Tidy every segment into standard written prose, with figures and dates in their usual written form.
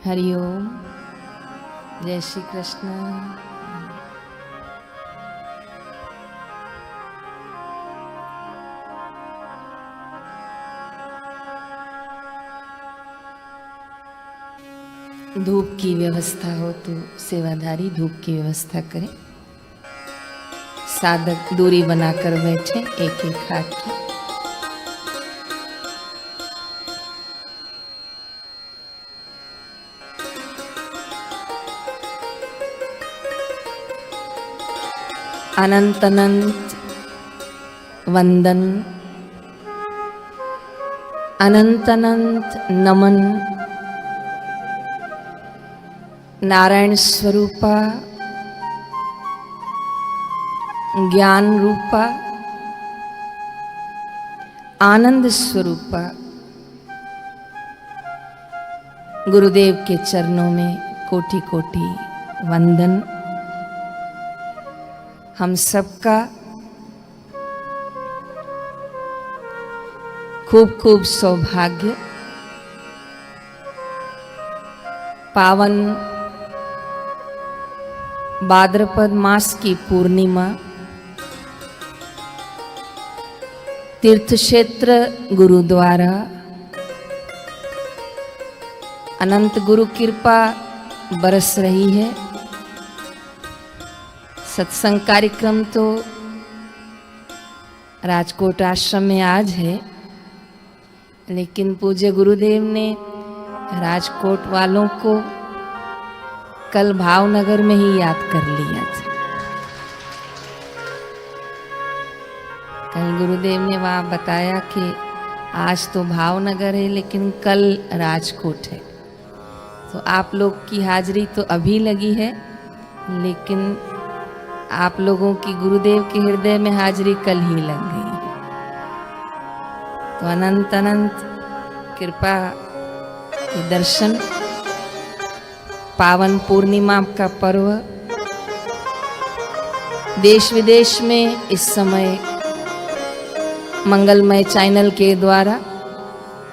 हरिओम। जय श्री कृष्ण। धूप की व्यवस्था हो तो सेवाधारी धूप की व्यवस्था करें। साधक दूरी बनाकर बैठे एक एक हाथ की। अनंत अनंत वंदन, अनंत अनंत नमन। नारायण स्वरूपा, ज्ञान रूपा, आनंद स्वरूपा गुरुदेव के चरणों में कोटि कोटि वंदन। हम सबका खूब खूब सौभाग्य। पावन भाद्रपद मास की पूर्णिमा, तीर्थ क्षेत्र गुरुद्वारा, अनंत गुरु कृपा बरस रही है। सत्संग कार्यक्रम तो राजकोट आश्रम में आज है, लेकिन पूज्य गुरुदेव ने राजकोट वालों को कल भावनगर में ही याद कर लिया था। कल गुरुदेव ने वहाँ बताया कि आज तो भावनगर है लेकिन कल राजकोट है। तो आप लोग की हाजिरी तो अभी लगी है, लेकिन आप लोगों की गुरुदेव के हृदय में हाजिरी कल ही लग गई। तो अनंत अनंत कृपा के दर्शन, पावन पूर्णिमा का पर्व देश विदेश में इस समय मंगलमय चैनल के द्वारा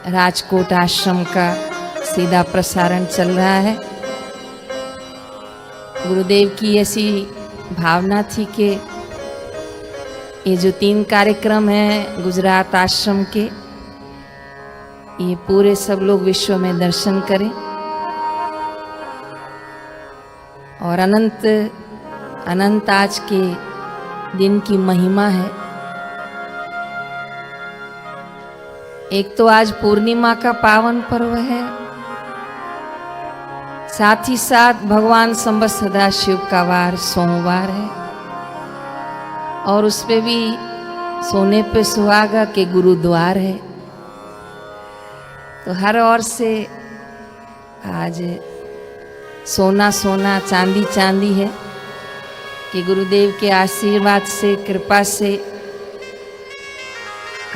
राजकोट आश्रम का सीधा प्रसारण चल रहा है। गुरुदेव की ऐसी भावना थी कि ये जो 3 कार्यक्रम हैं गुजरात आश्रम के, ये पूरे सब लोग विश्व में दर्शन करें और अनंत अनंत आज के दिन की महिमा है। एक तो आज पूर्णिमा का पावन पर्व है, साथ ही साथ भगवान संबत सदाशिव का वार सोमवार है और उस पे भी सोने पे सुहागा के गुरुद्वार है। तो हर ओर से आज सोना सोना चांदी चांदी है कि गुरुदेव के आशीर्वाद से कृपा से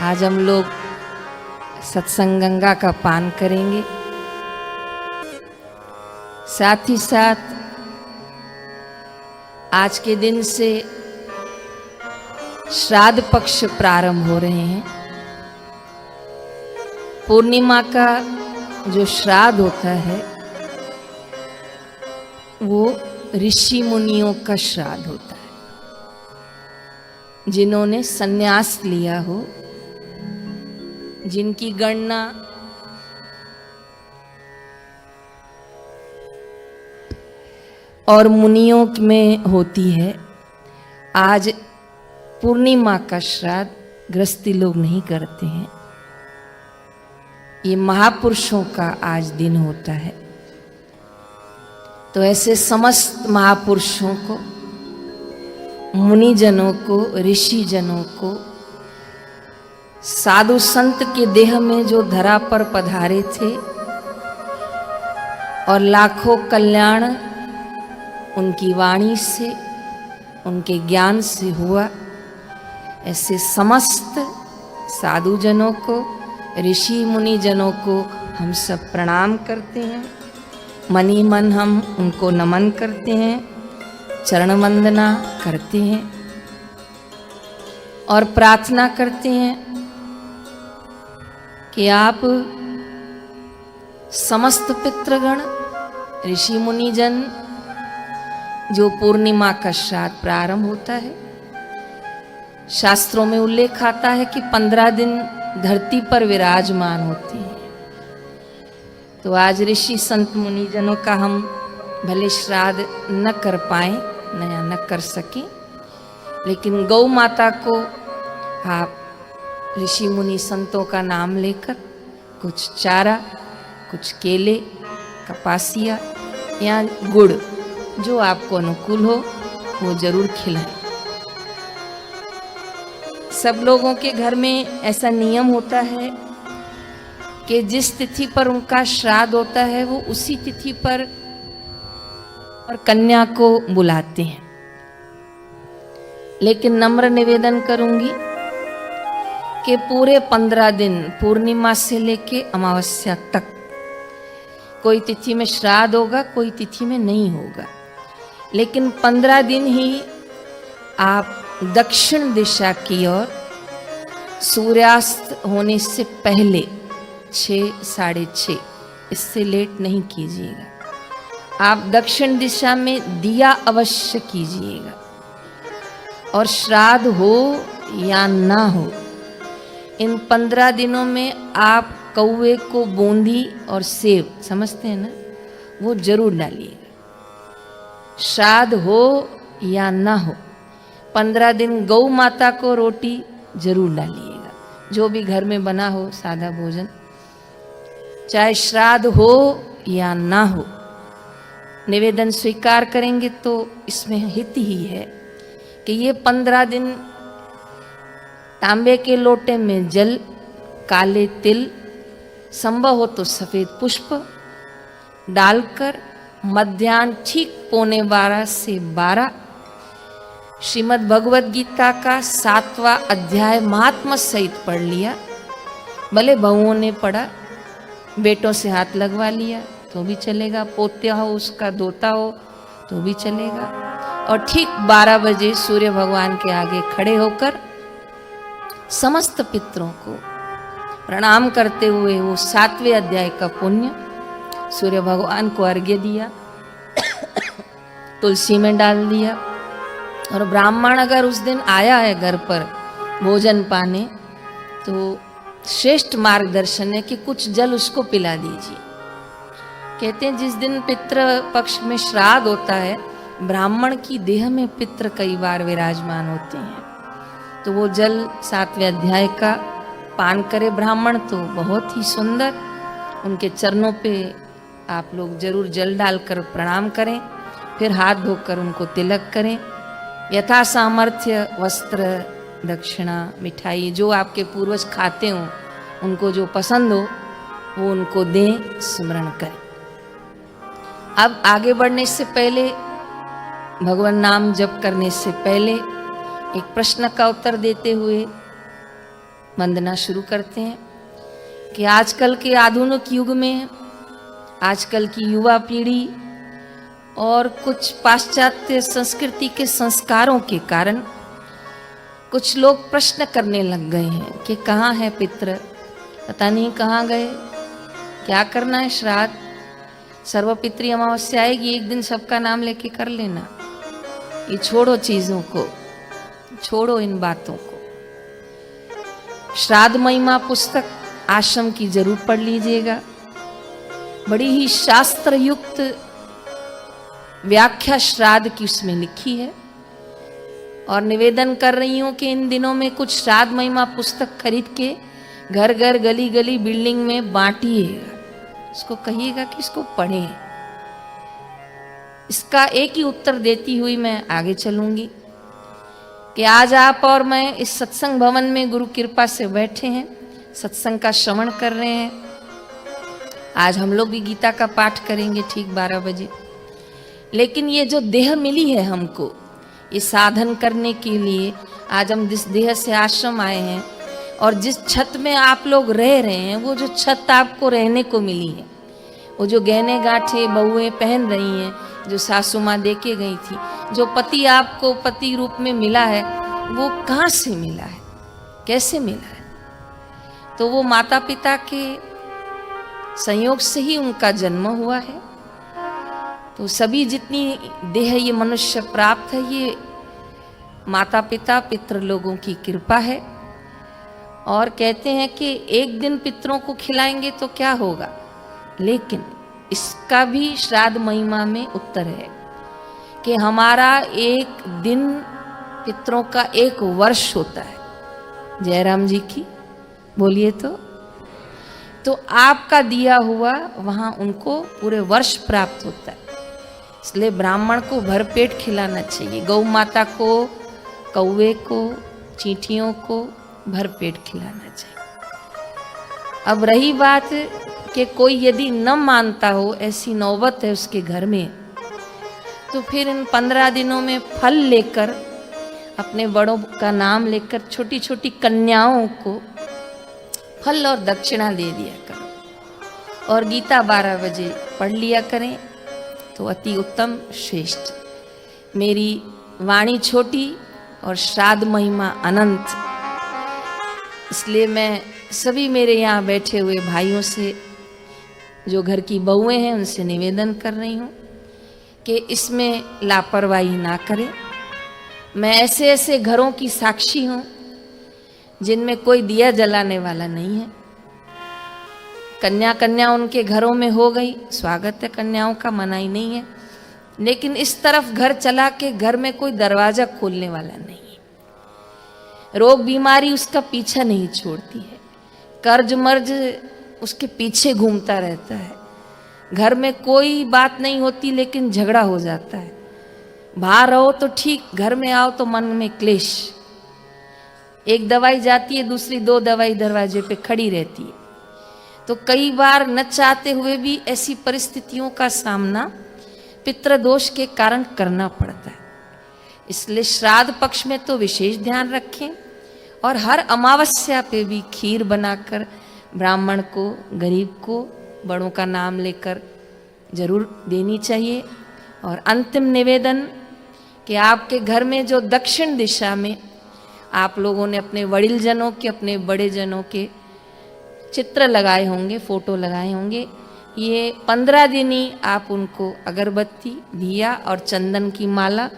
आज हम लोग सत्संग गंगा का पान करेंगे। साथ ही साथ आज के दिन से श्राद्ध पक्ष प्रारंभ हो रहे हैं। पूर्णिमा का जो श्राद्ध होता है वो ऋषि मुनियों का श्राद्ध होता है, जिन्होंने संन्यास लिया हो, जिनकी गणना और मुनियों में होती है। आज पूर्णिमा का श्राद्ध गृहस्थी लोग नहीं करते हैं, ये महापुरुषों का आज दिन होता है। तो ऐसे समस्त महापुरुषों को, मुनिजनों को, ऋषि जनों को, साधु संत के देह में जो धरा पर पधारे थे और लाखों कल्याण उनकी वाणी से, उनके ज्ञान से हुआ, ऐसे समस्त साधुजनों को, ऋषि मुनि जनों को हम सब प्रणाम करते हैं। मनी मन हम उनको नमन करते हैं, चरण वंदना करते हैं और प्रार्थना करते हैं कि आप समस्त पितृगण ऋषि मुनिजन जो पूर्णिमा का श्राद्ध प्रारंभ होता है, शास्त्रों में उल्लेख आता है कि 15 दिन धरती पर विराजमान होती है। तो आज ऋषि संत मुनिजनों का हम भले श्राद्ध न कर पाए, न कर सके, लेकिन गौ माता को आप ऋषि मुनि संतों का नाम लेकर कुछ चारा, कुछ केले, कपासिया या गुड़, जो आपको अनुकूल हो वो जरूर खिलाएं। सब लोगों के घर में ऐसा नियम होता है कि जिस तिथि पर उनका श्राद्ध होता है वो उसी तिथि पर और कन्या को बुलाते हैं। लेकिन नम्र निवेदन करूंगी कि पूरे 15 दिन पूर्णिमा से लेके अमावस्या तक कोई तिथि में श्राद्ध होगा, कोई तिथि में नहीं होगा, लेकिन 15 दिन ही आप दक्षिण दिशा की ओर सूर्यास्त होने से पहले 6, 6:30, इससे लेट नहीं कीजिएगा। आप दक्षिण दिशा में दिया अवश्य कीजिएगा। और श्राद्ध हो या ना हो, इन 15 दिनों में आप कौवे को बूंदी और सेब, समझते हैं ना, वो जरूर डालिएगा। श्राद्ध हो या ना हो, 15 दिन गौ माता को रोटी जरूर डालिएगा, जो भी घर में बना हो सादा भोजन, चाहे श्राद्ध हो या ना हो। निवेदन स्वीकार करेंगे तो इसमें हित ही है कि ये 15 दिन तांबे के लोटे में जल, काले तिल, संभव हो तो सफेद पुष्प डालकर मध्याह्न ठीक 11:15 से 12 श्रीमद् भगवद गीता का 7वां अध्याय महात्मा सहित पढ़ लिया। भले बहुओं ने पढ़ा, बेटों से हाथ लगवा लिया तो भी चलेगा, पोत्या हो उसका दोता हो तो भी चलेगा। और ठीक 12 बजे सूर्य भगवान के आगे खड़े होकर समस्त पितरों को प्रणाम करते हुए वो 7वें अध्याय का पुण्य सूर्य भगवान को अर्घ्य दिया, तुलसी में डाल दिया। और ब्राह्मण अगर उस दिन आया है घर पर भोजन पाने, तो श्रेष्ठ मार्गदर्शन है कि कुछ जल उसको पिला दीजिए। कहते हैं जिस दिन पितृ पक्ष में श्राद्ध होता है, ब्राह्मण की देह में पितृ कई बार विराजमान होते हैं, तो वो जल 7वें अध्याय का पान करे ब्राह्मण तो बहुत ही सुंदर। उनके चरणों पे आप लोग जरूर जल डालकर प्रणाम करें, फिर हाथ धोकर उनको तिलक करें। यथा सामर्थ्य वस्त्र, दक्षिणा, मिठाई, जो आपके पूर्वज खाते हों, उनको जो पसंद हो वो उनको दें, स्मरण करें। अब आगे बढ़ने से पहले, भगवान नाम जप करने से पहले एक प्रश्न का उत्तर देते हुए वंदना शुरू करते हैं कि आजकल के आधुनिक युग में आजकल की युवा पीढ़ी और कुछ पाश्चात्य संस्कृति के संस्कारों के कारण कुछ लोग प्रश्न करने लग गए हैं कि कहाँ है पितृ, पता नहीं कहाँ गए, क्या करना है श्राद्ध, सर्वपितृ अमावस्या आएगी, एक दिन सबका नाम लेके कर लेना। ये छोड़ो, चीज़ों को छोड़ो, इन बातों को। श्राद्ध महिमा पुस्तक आश्रम की जरूर पढ़ लीजिएगा। बड़ी ही शास्त्र युक्त व्याख्या श्राद्ध की उसमें लिखी है। और निवेदन कर रही हूं कि इन दिनों में कुछ श्राद्ध महिमा पुस्तक खरीद के घर घर, गली गली, बिल्डिंग में बांटिएगा, इसको कहिएगा कि इसको पढ़ें। इसका एक ही उत्तर देती हुई मैं आगे चलूंगी कि आज आप और मैं इस सत्संग भवन में गुरु कृपा से बैठे हैं, सत्संग का श्रवण कर रहे हैं। आज हम लोग भी गीता का पाठ करेंगे ठीक 12 बजे। लेकिन ये जो देह मिली है हमको, ये साधन करने के लिए आज हम जिस देह से आश्रम आए हैं और जिस छत में आप लोग रह रहे हैं, वो जो छत आपको रहने को मिली है, वो जो गहने गांठे बहुएं पहन रही हैं, जो सासू माँ दे के गई थी, जो पति आपको पति रूप में मिला है, वो कहाँ से मिला है, कैसे मिला है? तो वो माता पिता के संयोग से ही उनका जन्म हुआ है। तो सभी जितनी देह ये मनुष्य प्राप्त है, ये माता पिता पितृ लोगों की कृपा है। और कहते हैं कि एक दिन पितरों को खिलाएंगे तो क्या होगा, लेकिन इसका भी श्राद्ध महिमा में उत्तर है कि हमारा एक दिन पितरों का एक वर्ष होता है। जयराम जी की बोलिए तो आपका दिया हुआ वहाँ उनको पूरे वर्ष प्राप्त होता है। इसलिए ब्राह्मण को भरपेट खिलाना चाहिए, गौ माता को, कौवे को, चींटियों को भरपेट खिलाना चाहिए। अब रही बात कि कोई यदि न मानता हो, ऐसी नौबत है उसके घर में, तो फिर इन 15 दिनों में फल लेकर, अपने बड़ों का नाम लेकर छोटी छोटी कन्याओं को फल और दक्षिणा दे दिया करो और गीता 12 बजे पढ़ लिया करें तो अति उत्तम श्रेष्ठ। मेरी वाणी छोटी और श्राद्ध महिमा अनंत, इसलिए मैं सभी मेरे यहाँ बैठे हुए भाइयों से, जो घर की बहुएं हैं, उनसे निवेदन कर रही हूँ कि इसमें लापरवाही ना करें। मैं ऐसे ऐसे घरों की साक्षी हूँ जिनमें कोई दिया जलाने वाला नहीं है। कन्या उनके घरों में हो गई, स्वागत है, कन्याओं का मना ही नहीं है, लेकिन इस तरफ घर चला के घर में कोई दरवाजा खोलने वाला नहीं है। रोग बीमारी उसका पीछा नहीं छोड़ती है, कर्ज मर्ज उसके पीछे घूमता रहता है। घर में कोई बात नहीं होती लेकिन झगड़ा हो जाता है। बाहर रहो तो ठीक, घर में आओ तो मन में क्लेश। एक दवाई जाती है, दूसरी 2 दवाई दरवाजे पे खड़ी रहती है। तो कई बार न चाहते हुए भी ऐसी परिस्थितियों का सामना पितृदोष के कारण करना पड़ता है। इसलिए श्राद्ध पक्ष में तो विशेष ध्यान रखें और हर अमावस्या पे भी खीर बनाकर ब्राह्मण को, गरीब को, बड़ों का नाम लेकर जरूर देनी चाहिए। और अंतिम निवेदन कि आपके घर में जो दक्षिण दिशा में आप लोगों ने अपने वडील जनों के, अपने बड़े जनों के चित्र लगाए होंगे, फोटो लगाए होंगे, ये 15 दिन ही आप उनको अगरबत्ती, दिया और चंदन की माला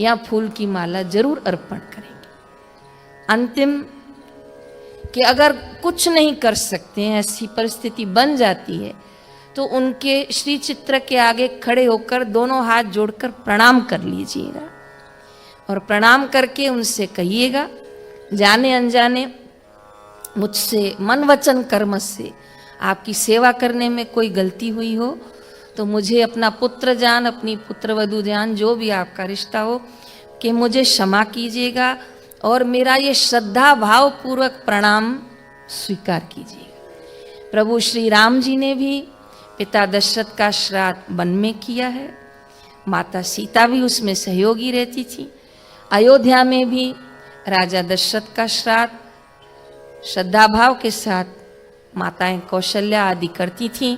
या फूल की माला जरूर अर्पण करेंगे। अंतिम कि अगर कुछ नहीं कर सकते हैं, ऐसी परिस्थिति बन जाती है, तो उनके श्री चित्र के आगे खड़े होकर दोनों हाथ जोड़कर प्रणाम कर लीजिएगा और प्रणाम करके उनसे कहिएगा, जाने अनजाने मुझसे मन वचन कर्म से आपकी सेवा करने में कोई गलती हुई हो तो मुझे अपना पुत्र जान, अपनी पुत्रवधू जान, जो भी आपका रिश्ता हो, कि मुझे क्षमा कीजिएगा और मेरा ये श्रद्धा भाव पूर्वक प्रणाम स्वीकार कीजिएगा। प्रभु श्री राम जी ने भी पिता दशरथ का श्राद्ध वन में किया है, माता सीता भी उसमें सहयोगी रहती थी। अयोध्या में भी राजा दशरथ का श्राद्ध श्रद्धा भाव के साथ माताएं कौशल्या आदि करती थीं।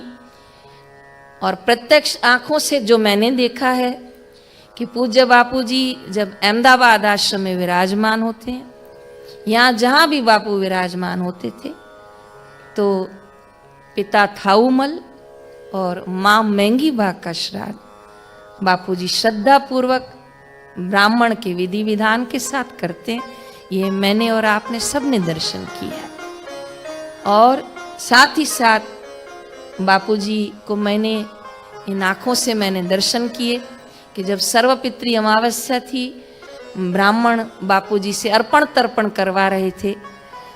और प्रत्यक्ष आंखों से जो मैंने देखा है कि पूज्य बापू जी जब अहमदाबाद आश्रम में विराजमान होते हैं, यहाँ जहाँ भी बापू विराजमान होते थे, तो पिता थाऊमल और माँ महंगी बा का श्राद्ध बापू जी श्रद्धा पूर्वक ब्राह्मण के विधि विधान के साथ करते हैं। ये मैंने और आपने सबने दर्शन किया। और साथ ही साथ बापूजी को मैंने इन आँखों से मैंने दर्शन किए कि जब सर्वपितृ अमावस्या थी, ब्राह्मण बापूजी से अर्पण तर्पण करवा रहे थे,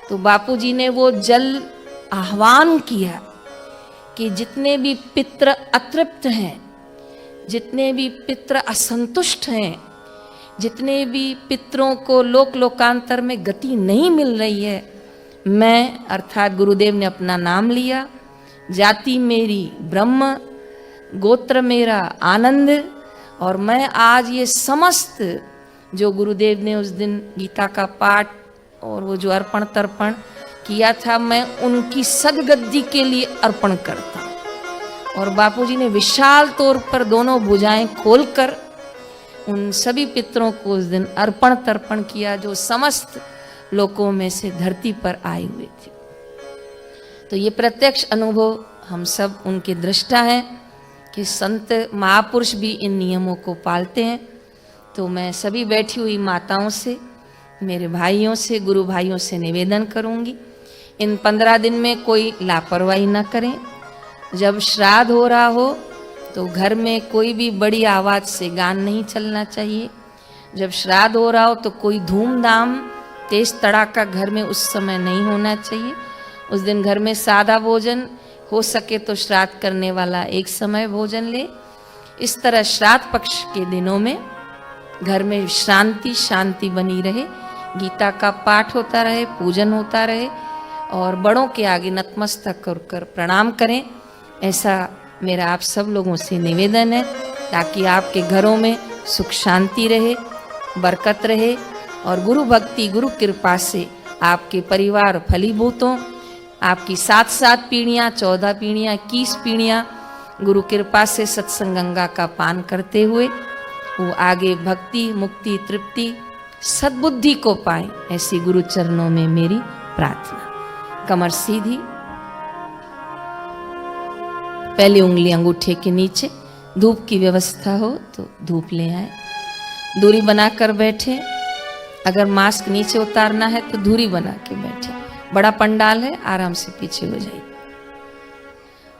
तो बापूजी ने वो जल आह्वान किया कि जितने भी पितृ अतृप्त हैं, जितने भी पितृ असंतुष्ट हैं, जितने भी पितरों को लोक लोकांतर में गति नहीं मिल रही है, मैं अर्थात गुरुदेव ने अपना नाम लिया, जाति मेरी ब्रह्म, गोत्र मेरा आनंद, और मैं आज ये समस्त जो गुरुदेव ने उस दिन गीता का पाठ और वो जो अर्पण तर्पण किया था, मैं उनकी सदगद्दी के लिए अर्पण करता हूँ। और बापूजी ने विशाल तौर पर दोनों भुजाएं खोलकर उन सभी पितरों को उस दिन अर्पण तर्पण किया जो समस्त लोकों में से धरती पर आए हुए थे। तो ये प्रत्यक्ष अनुभव हम सब उनके दृष्टा हैं कि संत महापुरुष भी इन नियमों को पालते हैं। तो मैं सभी बैठी हुई माताओं से, मेरे भाइयों से, गुरु भाइयों से निवेदन करूंगी, इन 15 दिन में कोई लापरवाही न करें। जब श्राद्ध हो रहा हो तो घर में कोई भी बड़ी आवाज़ से गान नहीं चलना चाहिए। जब श्राद्ध हो रहा हो तो कोई धूमधाम तेज तड़ाका घर में उस समय नहीं होना चाहिए। उस दिन घर में सादा भोजन, हो सके तो श्राद्ध करने वाला एक समय भोजन ले। इस तरह श्राद्ध पक्ष के दिनों में घर में शांति बनी रहे, गीता का पाठ होता रहे, पूजन होता रहे और बड़ों के आगे नतमस्तक कर प्रणाम करें। ऐसा मेरा आप सब लोगों से निवेदन है, ताकि आपके घरों में सुख शांति रहे, बरकत रहे और गुरु भक्ति, गुरु कृपा से आपके परिवार फलीभूत हों। आपकी 7 पीढ़ियाँ, 14 पीढ़ियाँ, 21 पीढ़ियाँ गुरु कृपा से सत्संग गंगा का पान करते हुए वो आगे भक्ति, मुक्ति, तृप्ति, सद्बुद्धि को पाए, ऐसी गुरु चरणों में मेरी प्रार्थना। कमर सीधी, पहली उंगली अंगूठे के नीचे, धूप की व्यवस्था हो तो धूप ले आए, दूरी बनाकर बैठे। अगर मास्क नीचे उतारना है तो दूरी बना के बैठे। बड़ा पंडाल है, आराम से पीछे हो जाइए।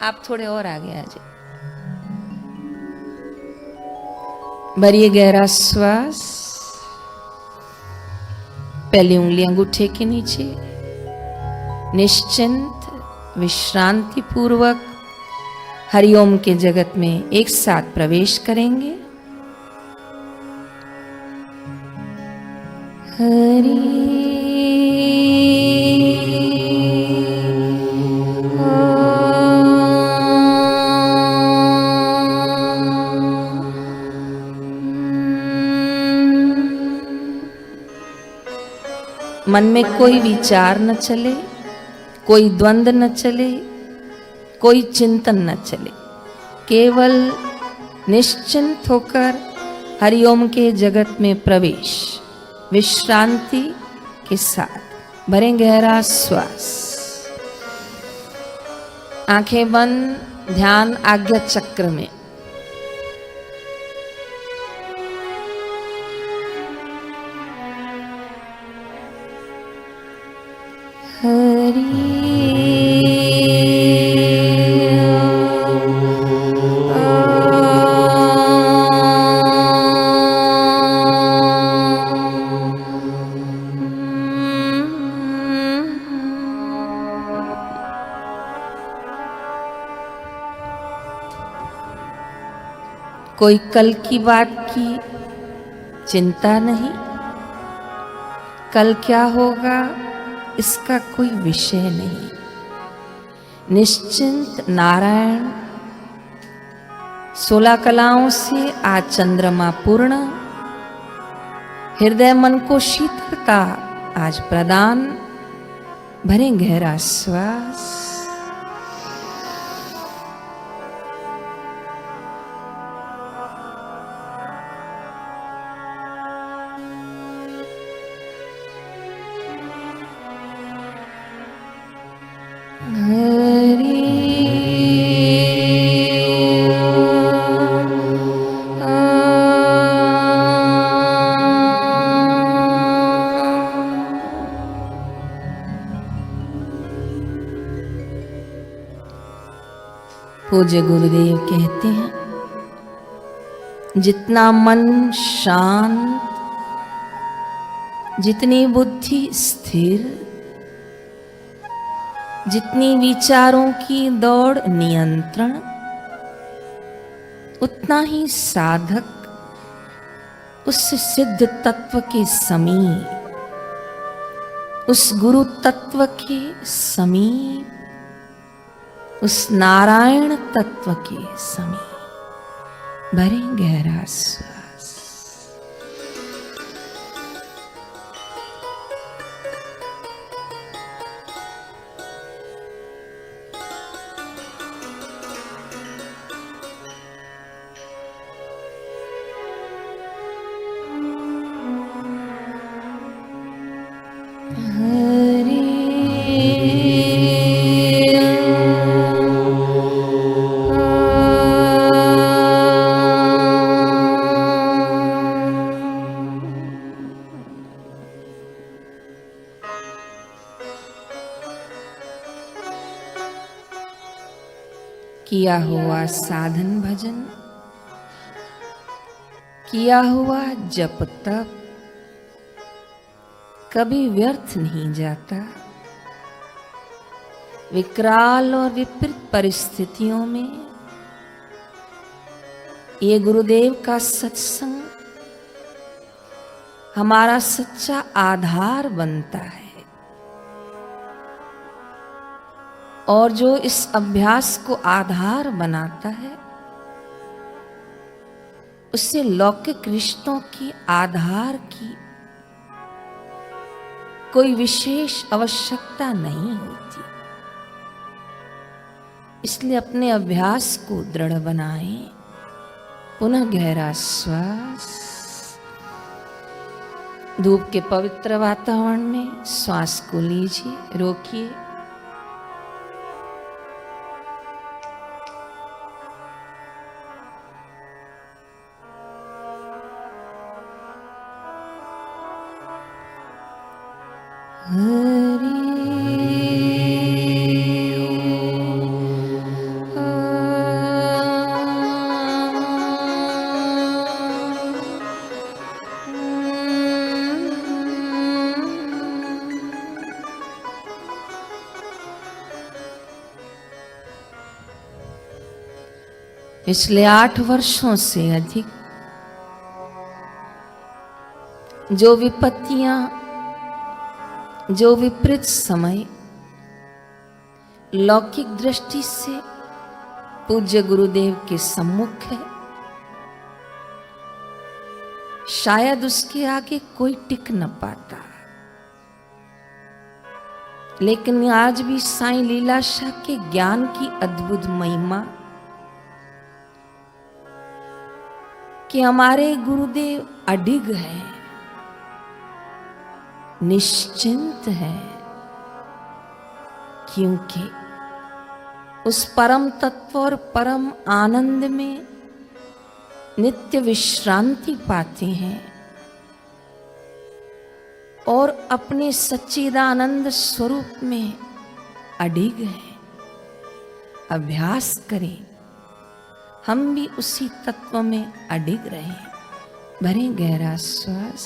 आप थोड़े और आगे आ जाइए। भरिए गहरा श्वास, पहली उंगली अंगूठे के नीचे, निश्चिंत विश्रांति पूर्वक हरिओम के जगत में एक साथ प्रवेश करेंगे। हरि मन में कोई विचार न चले, कोई द्वंद्व न चले, कोई चिंतन न चले, केवल निश्चिंत होकर हरिओम के जगत में प्रवेश विश्रांति के साथ। भरें गहरा श्वास, आंखें बंद, ध्यान आज्ञा चक्र में। कोई कल की बात की चिंता नहीं, कल क्या होगा इसका कोई विषय नहीं। निश्चिंत नारायण, 16 कलाओं से आज चंद्रमा पूर्ण, हृदय मन को शीतलता आज प्रदान। भरें गहरा श्वास, पूज्य गुरुदेव कहते हैं, जितना मन शांत, जितनी बुद्धि स्थिर, जितनी विचारों की दौड़ नियंत्रण, उतना ही साधक उस सिद्ध तत्व के समीप, उस गुरु तत्व के समीप, उस नारायण तत्व के समीप। भरें गहरा श्वास, हरि किया हुआ साधन भजन, किया हुआ जप तप कभी व्यर्थ नहीं जाता। विकराल और विपरीत परिस्थितियों में ये गुरुदेव का सत्संग हमारा सच्चा आधार बनता है। और जो इस अभ्यास को आधार बनाता है उससे लौकिक रिश्तों की आधार की कोई विशेष आवश्यकता नहीं होती। इसलिए अपने अभ्यास को दृढ़ बनाएं। पुनः गहरा श्वास, धूप के पवित्र वातावरण में श्वास को लीजिए, रोकिए। पिछले 8 वर्षों से अधिक जो विपत्तियां, जो विपरीत समय लौकिक दृष्टि से पूज्य गुरुदेव के सम्मुख है, शायद उसके आगे कोई टिक न पाता। लेकिन आज भी साईं लीलाशाह के ज्ञान की अद्भुत महिमा कि हमारे गुरुदेव अडिग हैं, निश्चिंत है, क्योंकि उस परम तत्व और परम आनंद में नित्य विश्रांति पाते हैं और अपने सच्चिदानंद स्वरूप में अडिग हैं। अभ्यास करें, हम भी उसी तत्व में अडिग रहें। भरें गहरा श्वास,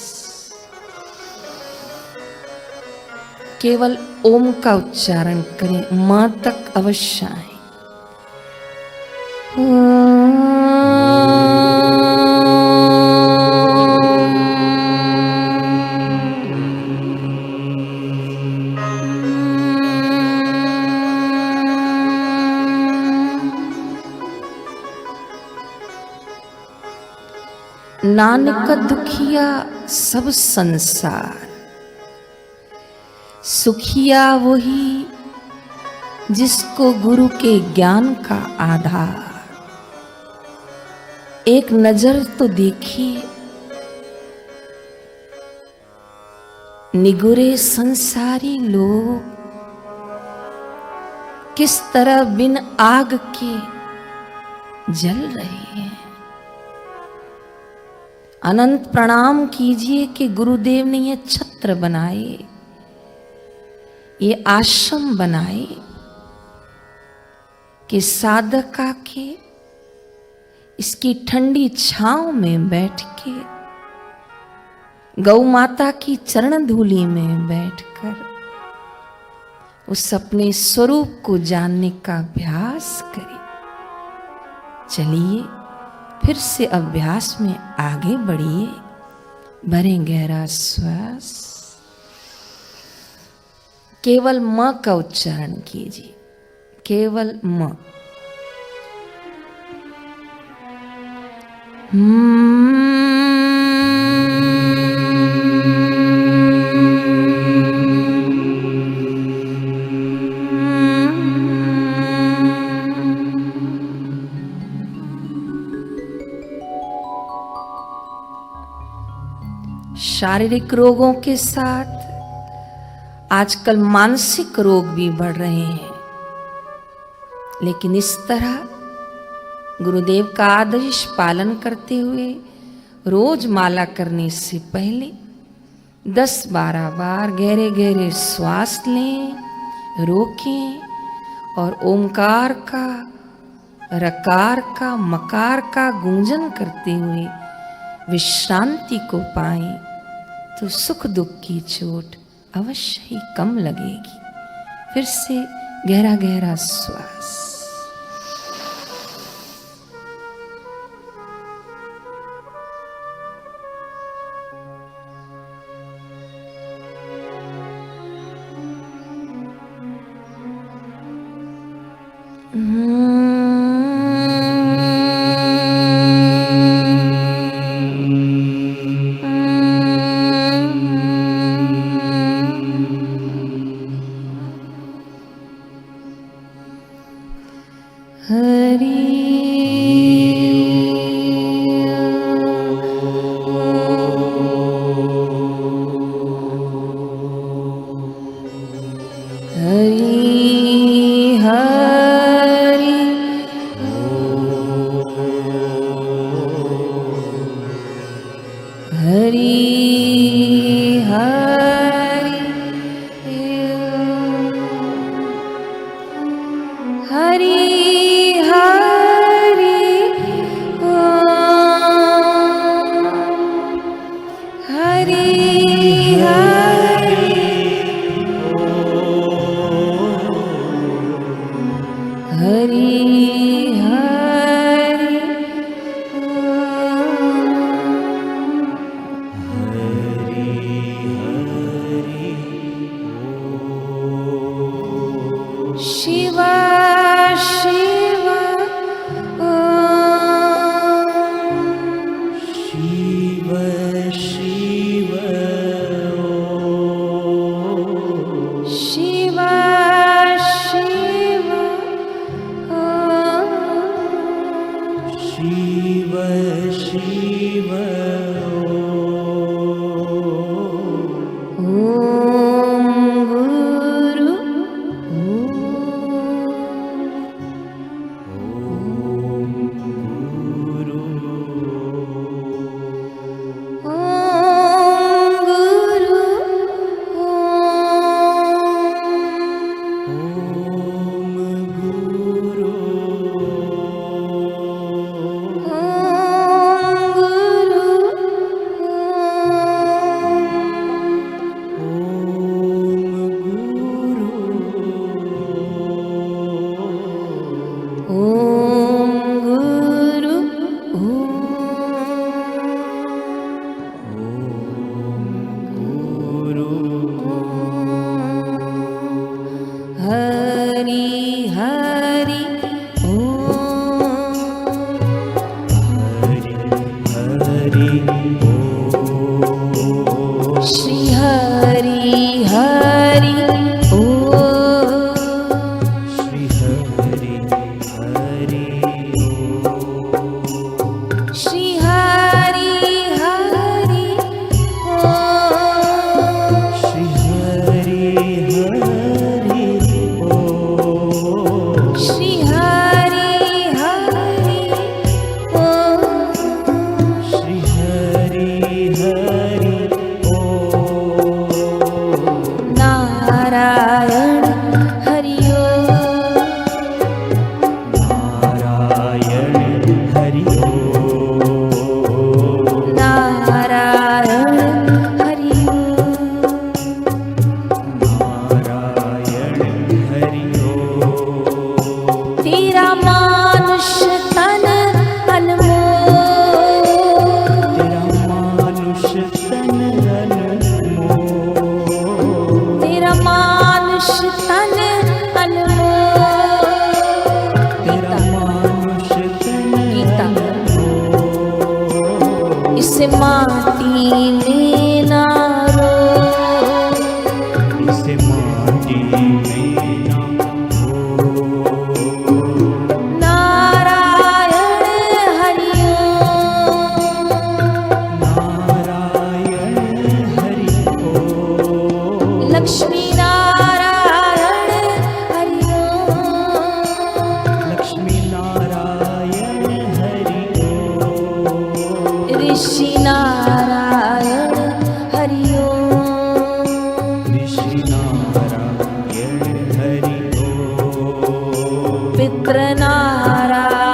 केवल ओम का उच्चारण करें, मां तक अवश्य आए। नानक दुखिया सब संसार, सुखिया वही जिसको गुरु के ज्ञान का आधार। एक नजर तो देखिए, निगुरे संसारी लोग किस तरह बिन आग के जल रहे हैं। अनंत प्रणाम कीजिए कि गुरुदेव ने ये छत्र बनाए, ये आश्रम बनाए कि साधक आके इसकी ठंडी छांव में बैठ के, गौ माता की चरण धूलि में बैठकर उस अपने स्वरूप को जानने का अभ्यास करें। चलिए फिर से अभ्यास में आगे बढ़िए। भरें गहरा श्वास, केवल म का उच्चारण कीजिए, केवल म। शारीरिक रोगों के साथ आजकल मानसिक रोग भी बढ़ रहे हैं, लेकिन इस तरह गुरुदेव का आदेश पालन करते हुए रोज माला करने से पहले 10-12 बार गहरे गहरे श्वास लें, रोकें और ओंकार का रकार का मकार का गूंजन करते हुए विश्रांति को पाएं तो सुख दुख की चोट अवश्य ही कम लगेगी। फिर से गहरा गहरा श्वास। पितृनारायण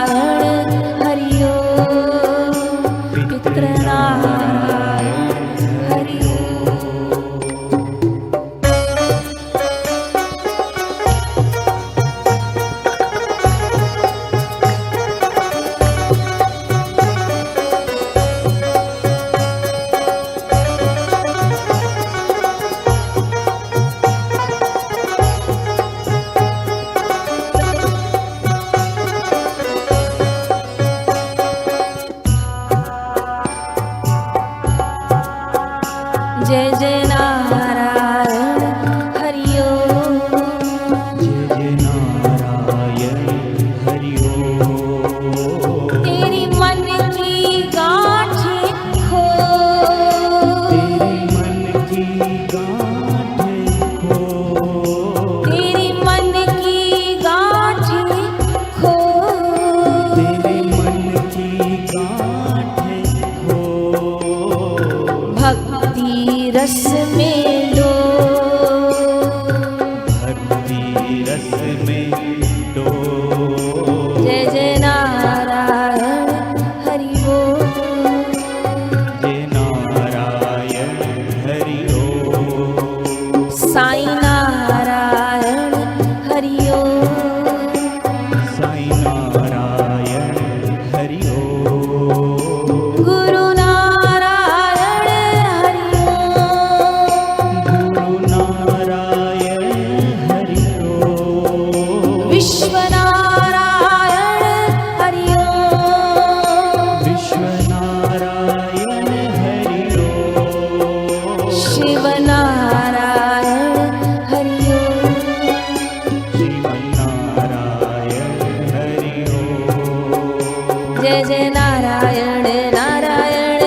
नारायण नारायण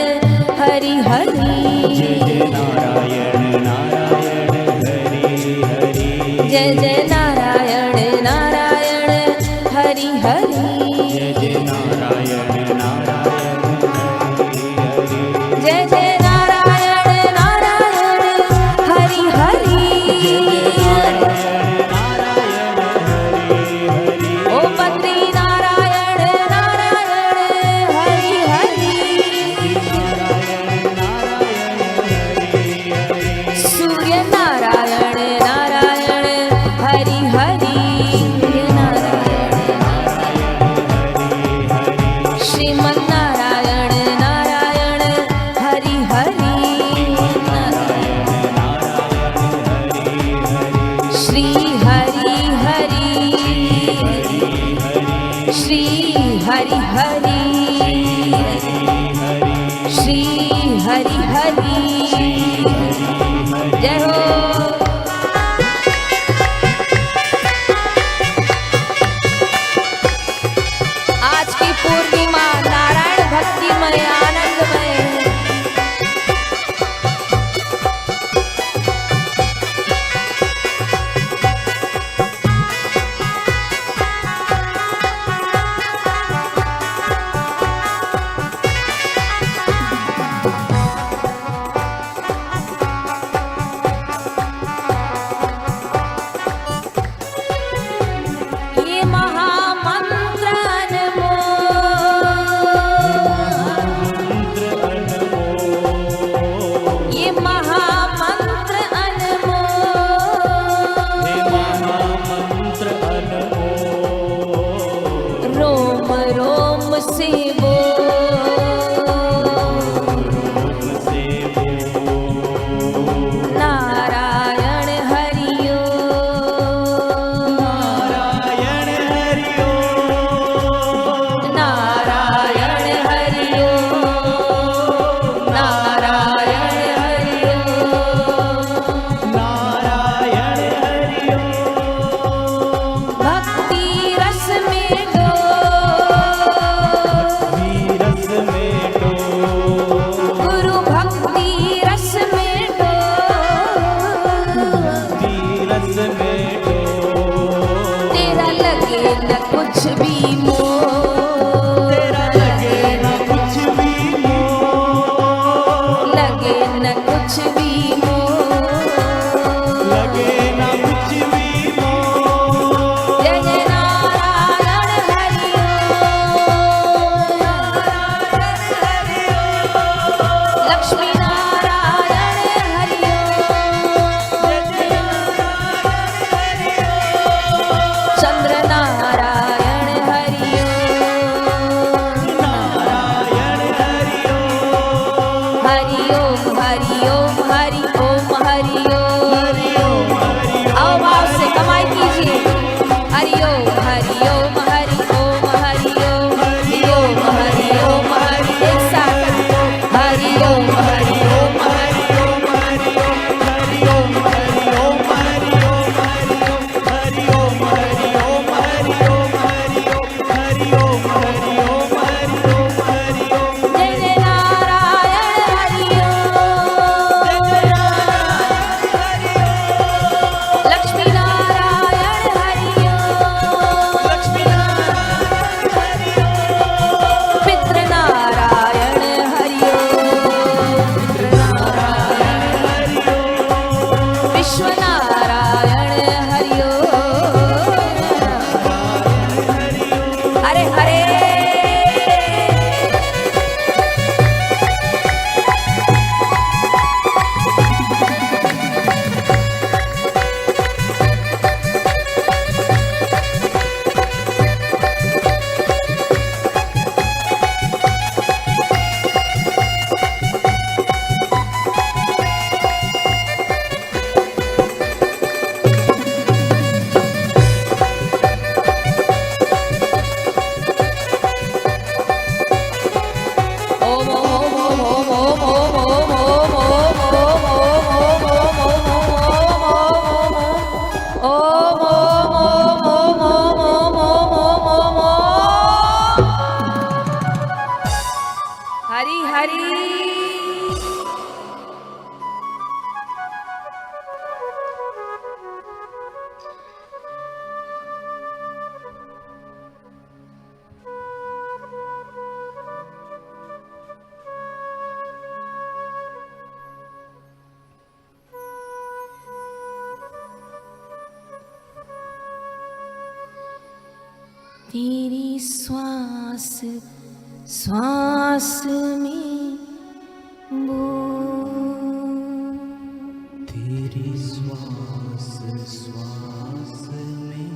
हरि हरि जय जय नारायण नारायण हरि हरि जय जय नारायण नारायण हरि हरि जय जय नारायण नारायण हरि हरि जय जय नारायण नारायण हरि हरि ओ पति नारायण नारायण हरि हरि हरि हरि। तेरी श्वास श्वास में तेरी श्वास श्वास में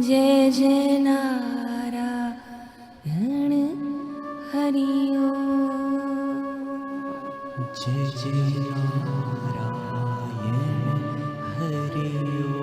जय जय नारायण हरि ओम। जय जय नारायण हरि ओम।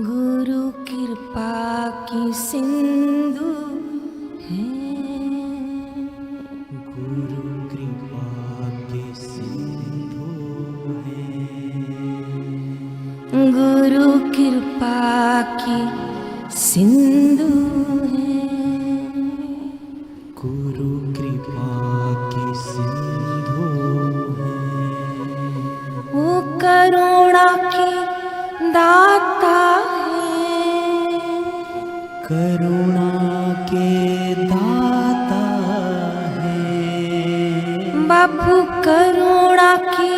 गुरु कृपा की सिंधु है, गुरु कृपा के सिंधु है, गुरु कृपा की सिंधु है, गुरु कृपा के सिंधु है, वो करुणा के दाता है, करुणा के दाता है, बापू करुणा के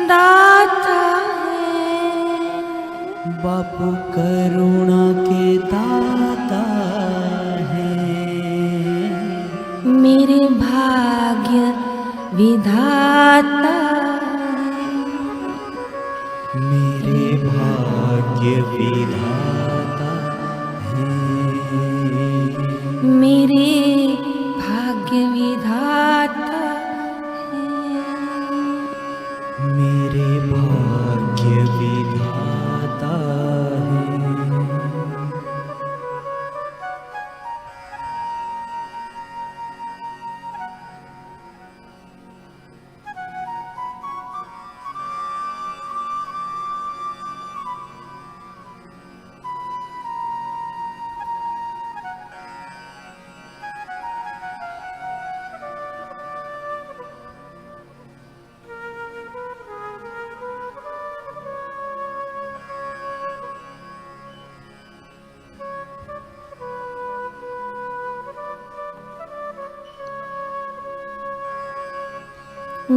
दाता है, बापू करुणा के दाता है, मेरे भाग्य विधाता मेरे भाग्य विधाता है, मेरे भाग्य विधाता है, मेरे भाग्य विधाता है।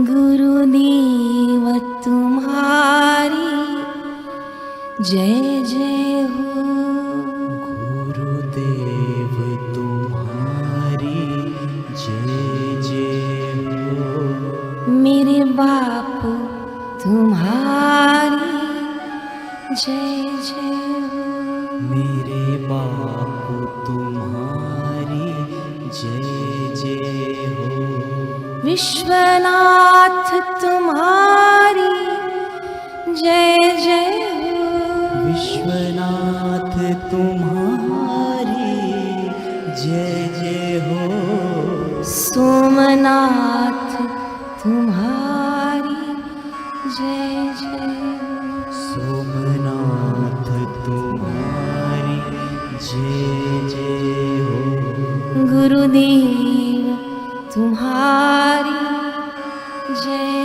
गुरुदेव तुम्हारी जय जय हो, गुरुदेव तुम्हारी जय जय हो, मेरे बापू तुम्हारी जय जय हो, मेरे बापू तुम्हारी जय जय हो, विश्वनाथ तुम्हारी जय जय हो, विश्वनाथ तुम्हारी जय जय हो, सोमनाथ तुम्हारी जय जय हो, सोमनाथ तुम्हारी जय जय हो, गुरुदेव तुम्हारी जय